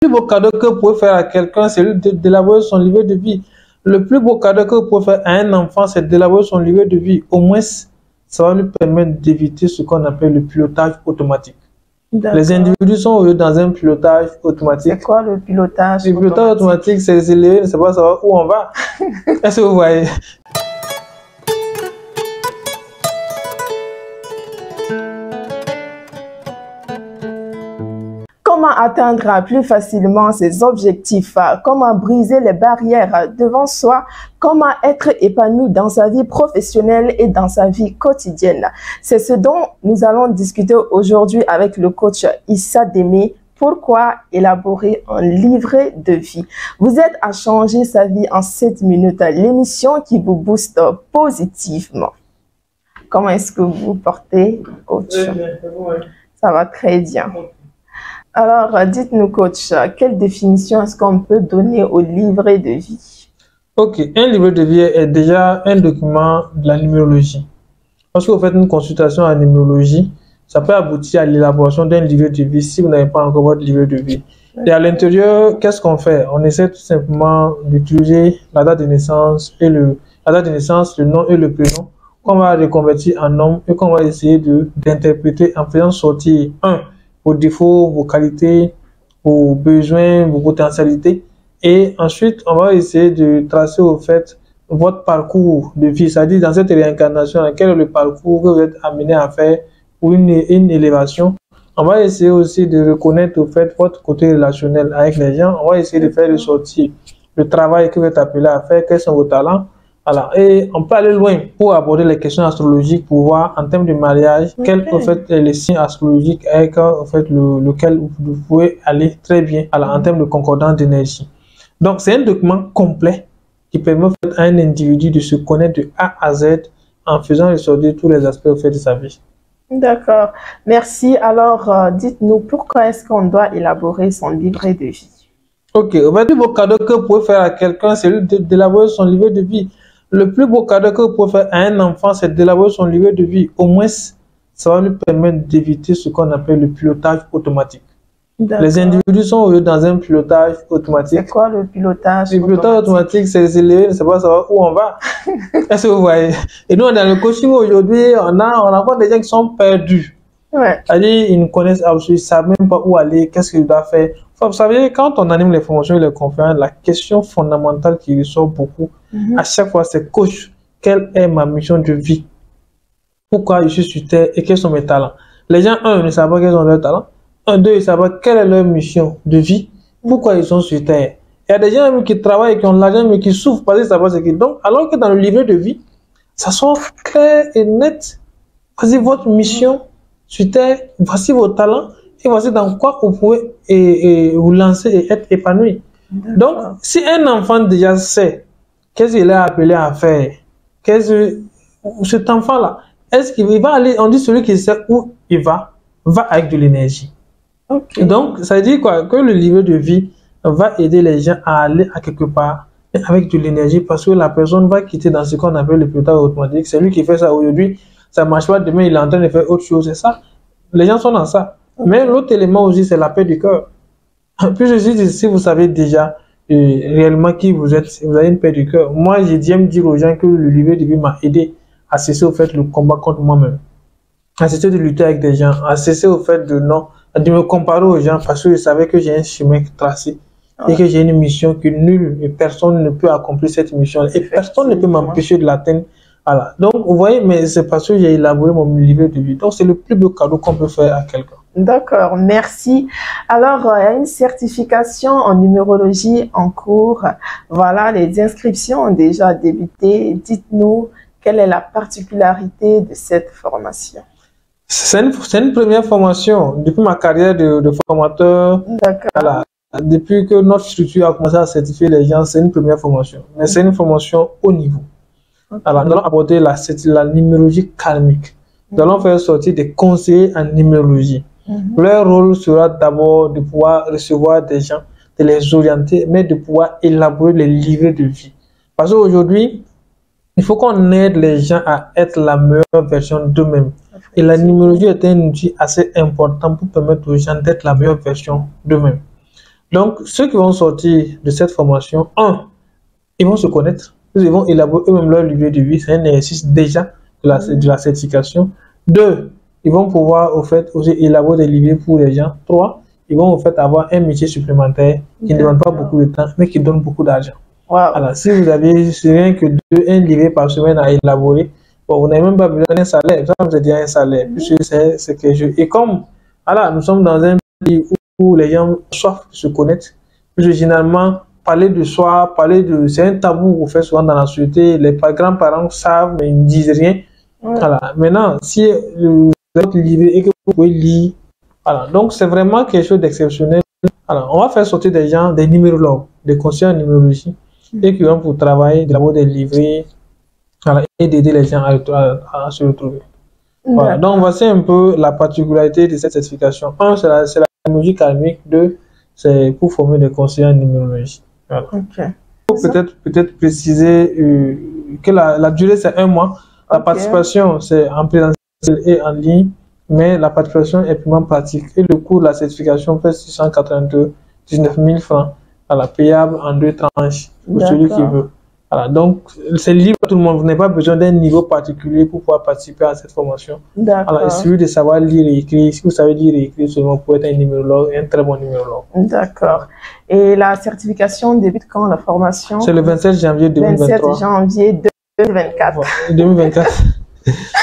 Le plus beau cadeau que vous pouvez faire à quelqu'un, c'est d'élaborer son livret de vie. Le plus beau cadeau que vous pouvez faire à un enfant, c'est d'élaborer son livret de vie. Au moins, ça va lui permettre d'éviter ce qu'on appelle le pilotage automatique. Les individus sont dans un pilotage automatique. C'est quoi le pilotage automatique? Le pilotage automatique, c'est s'élever, ne pas savoir où on va. Est-ce que vous voyez? Comment atteindre plus facilement ses objectifs? Comment briser les barrières devant soi? Comment être épanoui dans sa vie professionnelle et dans sa vie quotidienne? C'est ce dont nous allons discuter aujourd'hui avec le coach Issa Démé. Pourquoi élaborer un livret de vie? Vous êtes à changer sa vie en 7 minutes, l'émission qui vous booste positivement. Comment est-ce que vous portez, coach? Ça va très bien. Alors, dites-nous, coach, quelle définition est-ce qu'on peut donner au livret de vie? Ok, un livret de vie est déjà un document de la numérologie. Lorsque vous faites une consultation en numérologie, ça peut aboutir à l'élaboration d'un livret de vie si vous n'avez pas encore votre livret de vie. Et à l'intérieur, qu'est-ce qu'on fait? On essaie tout simplement d'utiliser la date de naissance et le nom et le prénom qu'on va reconvertir en nom et qu'on va essayer d'interpréter en faisant sortir vos défauts, vos qualités, vos besoins, vos potentialités. Et ensuite, on va essayer de tracer au fait votre parcours de vie, c'est-à-dire dans cette réincarnation, quel est le parcours que vous êtes amené à faire pour une élévation. On va essayer aussi de reconnaître au fait votre côté relationnel avec les gens. On va essayer de faire ressortir le travail que vous êtes appelé à faire, quels sont vos talents. Voilà. Et on peut aller loin pour aborder les questions astrologiques, pour voir en termes de mariage, quels en fait les signes astrologiques avec en fait lequel vous pouvez aller très bien en termes de concordance d'énergie. Donc c'est un document complet qui permet en fait, à un individu de se connaître de A à Z en faisant ressortir tous les aspects au fait de sa vie. D'accord, merci. Alors dites-nous, pourquoi est-ce qu'on doit élaborer son livret de vie? Ok, on va dire vos cadeaux que vous pouvez faire à quelqu'un, c'est d'élaborer son livret de vie. Le plus beau cadeau que vous pouvez faire à un enfant, c'est d'élaborer son livret de vie. Au moins, ça va lui permettre d'éviter ce qu'on appelle le pilotage automatique. Les individus sont dans un pilotage automatique. C'est quoi le pilotage automatique? Le pilotage automatique, c'est s'élever, ne pas savoir où on va. Est-ce que vous voyez? Et nous, dans le coaching aujourd'hui, on rencontre des gens qui sont perdus. C'est-à-dire, ils ne connaissent absolument, ils ne savent même pas où aller, qu'est-ce qu'ils doivent faire. Vous savez, quand on anime les formations et les conférences, la question fondamentale qui ressort beaucoup, à chaque fois, c'est coach, quelle est ma mission de vie? Pourquoi je suis sur Terre et quels sont mes talents? Les gens, ne savent pas quels sont leurs talents. Deux, ils ne savent pas quelle est leur mission de vie. Pourquoi ils sont sur Terre? Il y a des gens même qui travaillent, qui ont de l'argent, mais qui souffrent parce qu'ils ne savent pas ce qu'ils font. Alors que dans le livret de vie, ça sort clair et net. Voici votre mission sur Terre, voici vos talents. Et voici dans quoi vous pouvez vous lancer et être épanoui. Donc, si un enfant déjà sait qu'est-ce qu'il est appelé à faire, cet enfant-là, est-ce qu'il va aller, on dit celui qui sait où il va avec de l'énergie. Donc, ça veut dire quoi? Que le livret de vie va aider les gens à aller à quelque part avec de l'énergie parce que la personne va quitter dans ce qu'on appelle le pilotage automatique. C'est lui qui fait ça aujourd'hui, ça ne marche pas, demain il est en train de faire autre chose, c'est ça. Les gens sont dans ça. Mais l'autre élément aussi, c'est la paix du cœur. Puis je dis, si vous savez déjà réellement qui vous êtes, vous avez une paix du cœur. Moi, j'aime dire aux gens que le livret de vie m'a aidé à cesser au fait le combat contre moi-même, à cesser de lutter avec des gens, à cesser au fait de me comparer aux gens parce que je savais que j'ai un chemin tracé et que j'ai une mission que nul et personne ne peut accomplir cette mission et personne ne peut m'empêcher de l'atteindre. Voilà. Donc, vous voyez, mais c'est parce que j'ai élaboré mon livret de vie. Donc, c'est le plus beau cadeau qu'on peut faire à quelqu'un. D'accord, merci. Alors, il y a une certification en numérologie en cours. Voilà, les inscriptions ont déjà débuté. Dites-nous, quelle est la particularité de cette formation? C'est une première formation. Depuis ma carrière de formateur, voilà, depuis que notre structure a commencé à certifier les gens, c'est une première formation. Mais c'est une formation haut niveau. Alors, nous allons aborder la numérologie karmique. Nous allons faire sortir des conseillers en numérologie. Leur rôle sera d'abord de pouvoir recevoir des gens, de les orienter, mais de pouvoir élaborer les livrets de vie. Parce qu'aujourd'hui, il faut qu'on aide les gens à être la meilleure version d'eux-mêmes. Et la numérologie est un outil assez important pour permettre aux gens d'être la meilleure version d'eux-mêmes. Donc, ceux qui vont sortir de cette formation, ils vont se connaître, ils vont élaborer eux-mêmes leur livret de vie, c'est un exercice déjà de la certification. 2, ils vont pouvoir au fait aussi élaborer des livrets pour les gens. 3, ils vont au fait avoir un métier supplémentaire qui ne demande pas beaucoup de temps, mais qui donne beaucoup d'argent. Wow. Alors, si vous avez rien que un livret par semaine à élaborer, bon, vous n'avez même pas besoin d'un salaire. Ça, vous dire un salaire, puisque c'est quelque chose. Et comme, voilà, nous sommes dans un pays où les gens soif de se connaître, puisque généralement, parler de soi, c'est un tabou qu'on fait souvent dans la société. Les grands-parents savent, mais ils ne disent rien. Voilà. Maintenant, si vous êtes livré et que vous pouvez lire, voilà. Donc, c'est vraiment quelque chose d'exceptionnel. Alors, on va faire sortir des gens, des numérologues, des conseillers en numérologie, et qui vont pour travailler, d'abord des livrets, voilà, et d'aider les gens à se retrouver. Voilà. Donc, voici un peu la particularité de cette certification. 1, c'est la numérologie karmique. 2, c'est pour former des conseillers en numérologie. Voilà. Okay. Peut-être préciser que la durée, c'est 1 mois. La participation, c'est en présentiel et en ligne, mais la participation est purement pratique. Et le coût de la certification fait 619 000 francs, voilà, payable en 2 tranches pour celui qui veut. Voilà, donc, c'est libre à tout le monde. Vous n'avez pas besoin d'un niveau particulier pour pouvoir participer à cette formation. Alors, il suffit de savoir lire et écrire. Si vous savez lire et écrire seulement pour être un numérologue, un très bon numérologue. D'accord. Et la certification débute quand, la formation? C'est le 27 janvier 2023. 27 janvier 2024. 2024.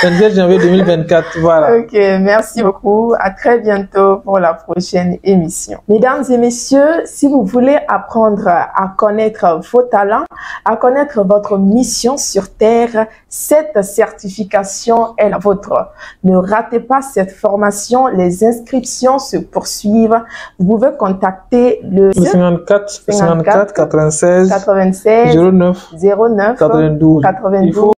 27 janvier 2024, voilà. Ok, merci beaucoup. À très bientôt pour la prochaine émission. Mesdames et messieurs, si vous voulez apprendre à connaître vos talents, à connaître votre mission sur Terre, cette certification est la vôtre. Ne ratez pas cette formation. Les inscriptions se poursuivent. Vous pouvez contacter le 54 96 09 92 92. Il faut